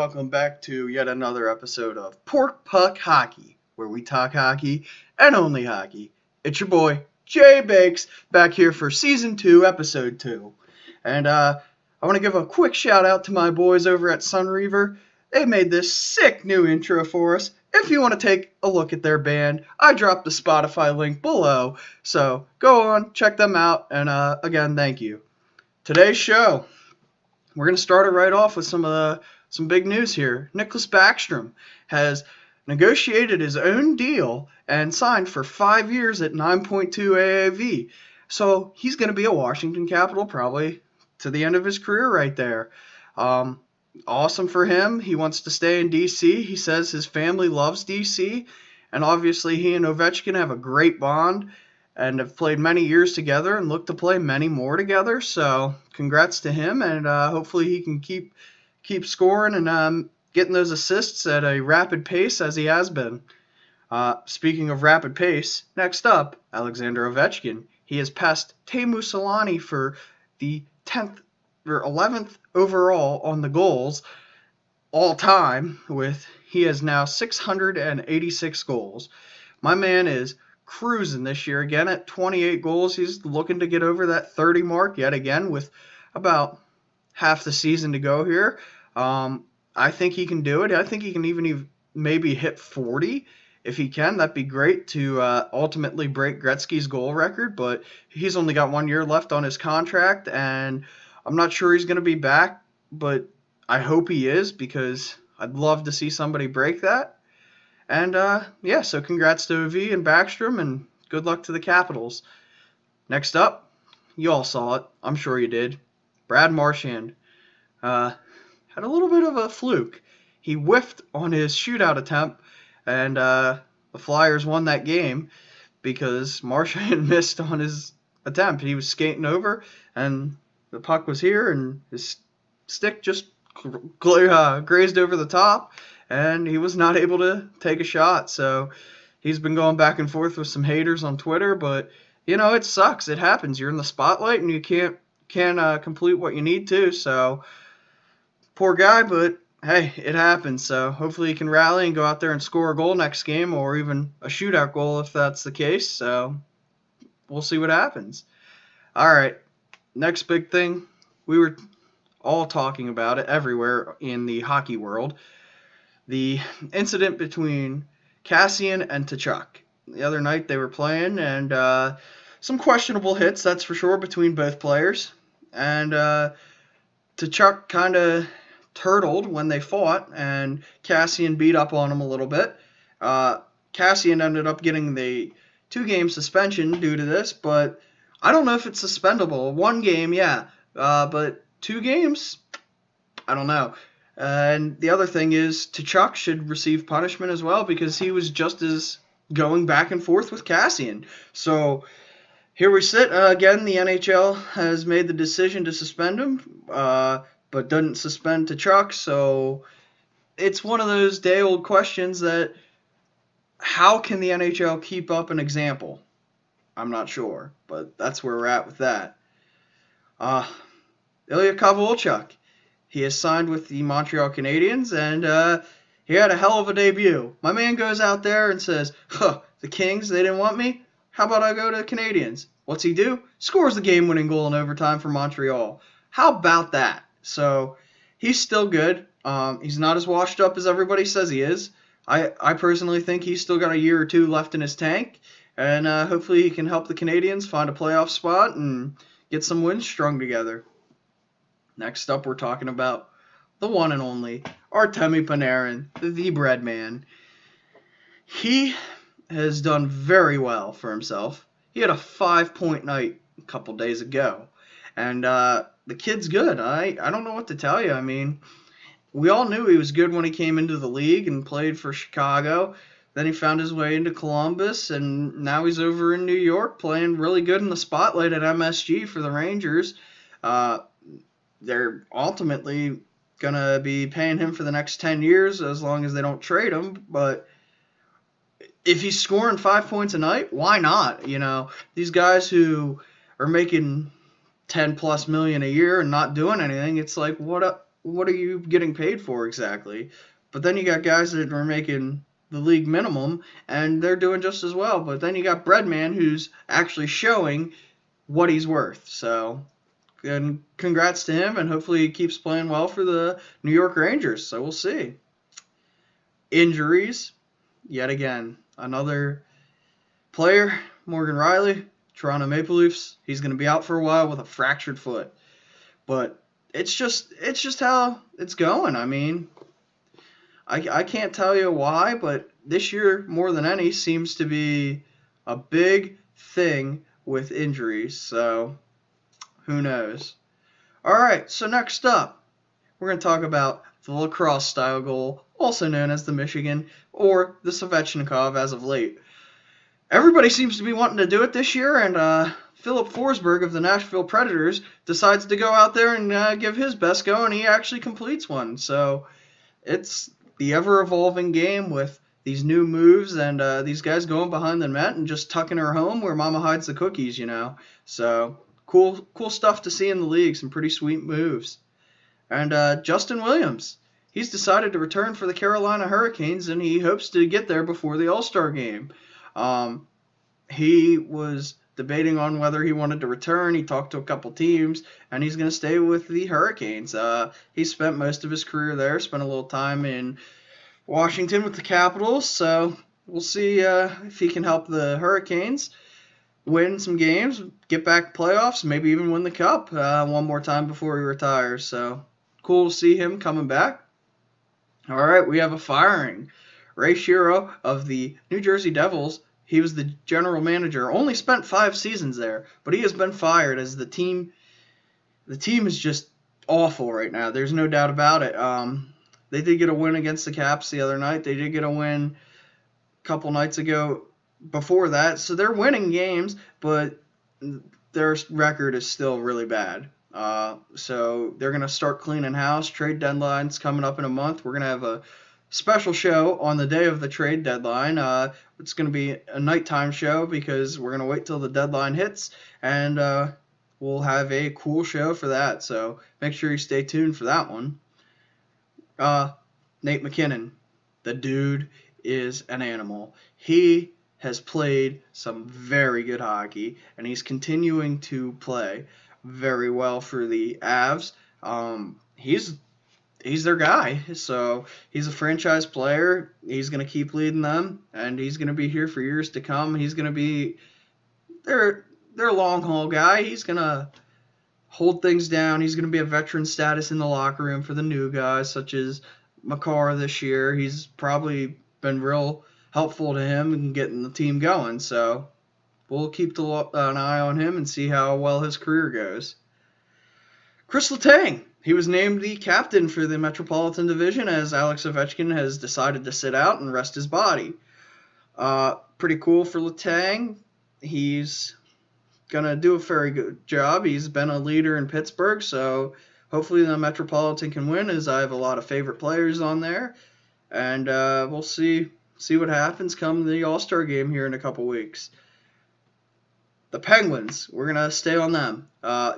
welcome back to yet another episode of Pork Puck Hockey, where we talk hockey and only hockey. It's your boy, JBACS, back here for Season 2, Episode 2. And I want to give a quick shout out to my boys over at Sunreaver. They made this sick new intro for us. If you want to take a look at their band, I dropped the Spotify link below, so go on, check them out, and again, thank you. Today's show, we're going to start it right off with some big news here. Nicklas Backstrom has negotiated his own deal and signed for 5 years at 9.2 AAV. So he's going to be a Washington Capital probably to the end of his career right there. Awesome for him. He wants to stay in D.C. He says his family loves D.C. And obviously he and Ovechkin have a great bond and have played many years together and look to play many more together. So congrats to him, and hopefully he can keep scoring and getting those assists at a rapid pace as he has been. Speaking of rapid pace, next up, Alexander Ovechkin. He has passed Teemu Selanne for the 10th or 11th overall on the goals all time. He has now 686 goals. My man is cruising this year again at 28 goals. He's looking to get over that 30 mark yet again with about half the season to go here. I think he can do it. I think he can even maybe hit 40 if he can. That'd be great to ultimately break Gretzky's goal record, but he's only got 1 year left on his contract, and I'm not sure he's going to be back, but I hope he is because I'd love to see somebody break that. And, so congrats to OV and Backstrom, and good luck to the Capitals. Next up, you all saw it. I'm sure you did. Brad Marchand had a little bit of a fluke. He whiffed on his shootout attempt, and the Flyers won that game because Marchand missed on his attempt. He was skating over, and the puck was here, and his stick just grazed over the top, and he was not able to take a shot. So he's been going back and forth with some haters on Twitter, but it sucks. It happens. You're in the spotlight and you can't complete what you need to. So poor guy, but hey, it happens. So hopefully he can rally and go out there and score a goal next game, or even a shootout goal if that's the case. So we'll see what happens. All right, next big thing. We were all talking about it everywhere in the hockey world. The incident between Cassian and Tkachuk. The other night they were playing, and some questionable hits, that's for sure, between both players. And Tkachuk kind of turtled when they fought, and Cassian beat up on him a little bit. Cassian ended up getting the 2-game suspension due to this, but I don't know if it's suspendable. 1 game, yeah, but 2 games? I don't know. And the other thing is, Tkachuk should receive punishment as well because he was just as going back and forth with Cassian. So here we sit. Again, the NHL has made the decision to suspend him, but doesn't suspend Tkachuk. So it's one of those day-old questions that how can the NHL keep up an example? I'm not sure, but that's where we're at with that. Ilya Kovalchuk. He has signed with the Montreal Canadiens, and he had a hell of a debut. My man goes out there and says, the Kings, they didn't want me? How about I go to the Canadiens? What's he do? Scores the game-winning goal in overtime for Montreal. How about that? So he's still good. He's not as washed up as everybody says he is. I personally think he's still got a year or 2 left in his tank, and hopefully he can help the Canadiens find a playoff spot and get some wins strung together. Next up, we're talking about the one and only Artemi Panarin, the bread man. He has done very well for himself. He had a 5-point night a couple days ago, and the kid's good. I don't know what to tell you. I mean, we all knew he was good when he came into the league and played for Chicago. Then he found his way into Columbus, and now he's over in New York playing really good in the spotlight at MSG for the Rangers. They're ultimately going to be paying him for the next 10 years as long as they don't trade him. But if he's scoring 5 points a night, why not? These guys who are making $10+ million a year and not doing anything, it's like, what what are you getting paid for exactly? But then you got guys that are making the league minimum, and they're doing just as well. But then you got Breadman, who's actually showing what he's worth. So, and congrats to him, and hopefully he keeps playing well for the New York Rangers. So we'll see. Injuries, yet again, another player, Morgan Riley, Toronto Maple Leafs. He's going to be out for a while with a fractured foot. But it's just how it's going. I mean, I can't tell you why, but this year more than any seems to be a big thing with injuries. So who knows? All right. So next up, we're going to talk about the lacrosse style goal, also known as the Michigan or the Svechnikov as of late. Everybody seems to be wanting to do it this year, and Philip Forsberg of the Nashville Predators decides to go out there and give his best go, and he actually completes one. So it's the ever-evolving game with these new moves and these guys going behind the net and just tucking her home where mama hides the cookies, you know. So cool stuff to see in the league, some pretty sweet moves. And Justin Williams, he's decided to return for the Carolina Hurricanes, and he hopes to get there before the All-Star game. He was debating on whether he wanted to return. He talked to a couple teams, and he's going to stay with the Hurricanes. He spent most of his career there, spent a little time in Washington with the Capitals, so we'll see if he can help the Hurricanes win some games, get back playoffs, maybe even win the Cup one more time before he retires. So cool to see him coming back. All right, we have a firing. Ray Shero of the New Jersey Devils. He was the general manager. Only spent 5 seasons there, but he has been fired as the team. The team is just awful right now. There's no doubt about it. They did get a win against the Caps the other night. They did get a win a couple nights ago before that. So they're winning games, but their record is still really bad. So they're going to start cleaning house. Trade deadline's coming up in a month. We're going to have a special show on the day of the trade deadline. It's going to be a nighttime show because we're going to wait till the deadline hits, and we'll have a cool show for that. So make sure you stay tuned for that one. Nate McKinnon, the dude is an animal. He has played some very good hockey, and he's continuing to play very well for the Avs. He's their guy, so he's a franchise player. He's going to keep leading them, and he's going to be here for years to come. He's going to be their long haul guy. He's going to hold things down. He's going to be a veteran status in the locker room for the new guys, such as Makar this year. He's probably been real helpful to him in getting the team going, so we'll keep an eye on him and see how well his career goes. Chris Letang, he was named the captain for the Metropolitan Division as Alex Ovechkin has decided to sit out and rest his body. Pretty cool for Letang. He's going to do a very good job. He's been a leader in Pittsburgh, so hopefully the Metropolitan can win, as I have a lot of favorite players on there. And we'll see what happens come the All-Star game here in a couple weeks. The Penguins, we're going to stay on them.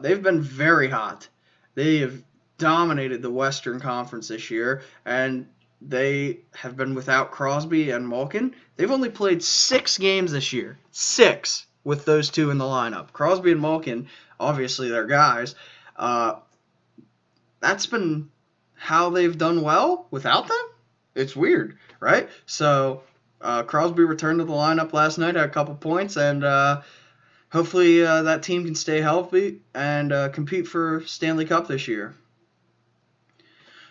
They've been very hot. They have dominated the Western Conference this year, and they have been without Crosby and Malkin. They've only played 6 games this year. 6 with those two in the lineup. Crosby and Malkin, obviously they're guys. That's been how they've done well without them? It's weird, right? So Crosby returned to the lineup last night, had a couple points, and hopefully that team can stay healthy and compete for Stanley Cup this year.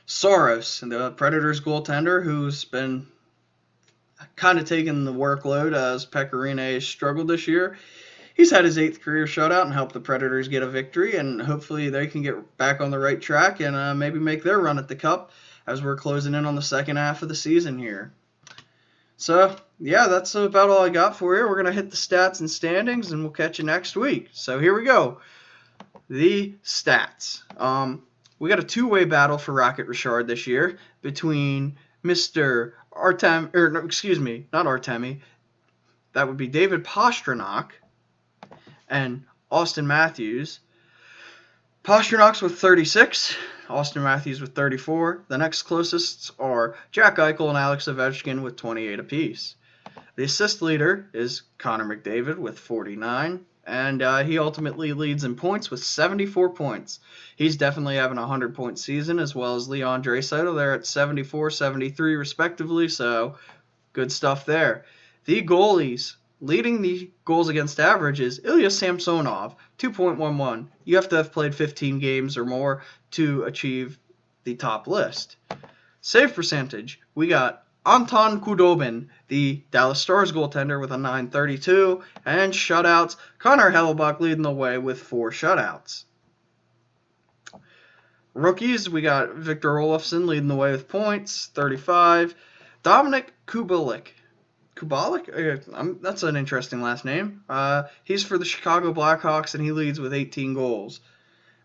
Soros, the Predators goaltender, who's been kind of taking the workload as Pecorine struggled this year. He's had his 8th career shutout and helped the Predators get a victory, and hopefully they can get back on the right track and maybe make their run at the Cup as we're closing in on the second half of the season here. So, yeah, that's about all I got for you. We're going to hit the stats and standings, and we'll catch you next week. So here we go. The stats. We got a 2-way battle for Rocket Richard this year between Mr. not Artemi. That would be David Pastrnak and Austin Matthews. Pasternak's with 36. Austin Matthews with 34. The next closest are Jack Eichel and Alex Ovechkin with 28 apiece. The assist leader is Connor McDavid with 49, and he ultimately leads in points with 74 points. He's definitely having a 100-point season, as well as Leon Draisaitl. They're at 74, 73 respectively, so good stuff there. The goalies leading the goals against average is Ilya Samsonov, 2.11. You have to have played 15 games or more to achieve the top list. Save percentage, we got Anton Khudobin, the Dallas Stars goaltender, with a .932, and shutouts, Connor Hellebuyck leading the way with 4 shutouts. Rookies, we got Victor Olofsson leading the way with points, 35. Dominic Kubalik. That's an interesting last name. He's for the Chicago Blackhawks, and he leads with 18 goals.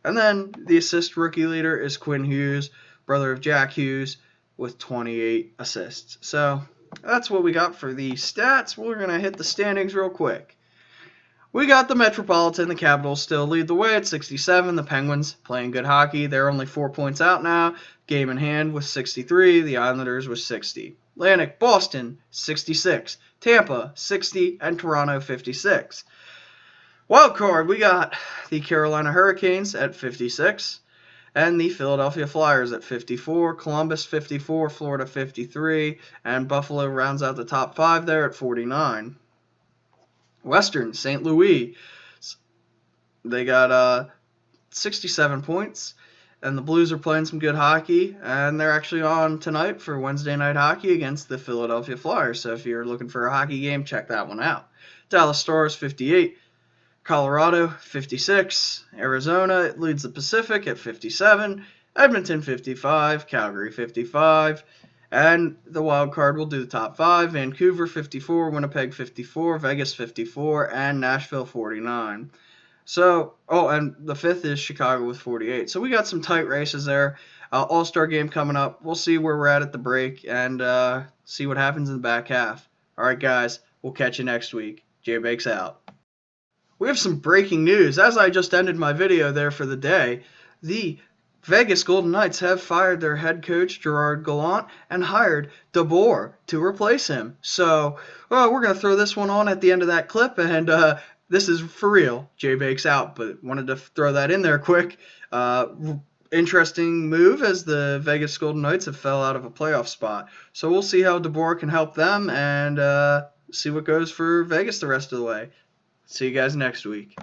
And then the assist rookie leader is Quinn Hughes, brother of Jack Hughes, with 28 assists. So that's what we got for the stats. We're going to hit the standings real quick. We got the Metropolitan, the Capitals still lead the way at 67. The Penguins playing good hockey. They're only 4 points out now. Game in hand with 63. The Islanders with 60. Atlantic, Boston, 66. Tampa, 60. And Toronto, 56. Wild card, we got the Carolina Hurricanes at 56. And the Philadelphia Flyers at 54. Columbus, 54. Florida, 53. And Buffalo rounds out the top 5 there at 49. Western, St. Louis, they got 67 points, and the Blues are playing some good hockey, and they're actually on tonight for Wednesday night hockey against the Philadelphia Flyers, so if you're looking for a hockey game, check that one out. Dallas Stars, 58, Colorado, 56, Arizona leads the Pacific at 57, Edmonton, 55, Calgary, 55, and the wild card will do the top 5. Vancouver, 54. Winnipeg, 54. Vegas, 54. And Nashville, 49. So, and the 5th is Chicago with 48. So we got some tight races there. All-Star game coming up. We'll see where we're at the break and see what happens in the back half. All right, guys. We'll catch you next week. JBACS out. We have some breaking news. As I just ended my video there for the day, the Vegas Golden Knights have fired their head coach, Gerard Gallant, and hired DeBoer to replace him. So, we're going to throw this one on at the end of that clip, and this is for real. JBACS out, but wanted to throw that in there quick. Interesting move as the Vegas Golden Knights have fell out of a playoff spot. So we'll see how DeBoer can help them and see what goes for Vegas the rest of the way. See you guys next week.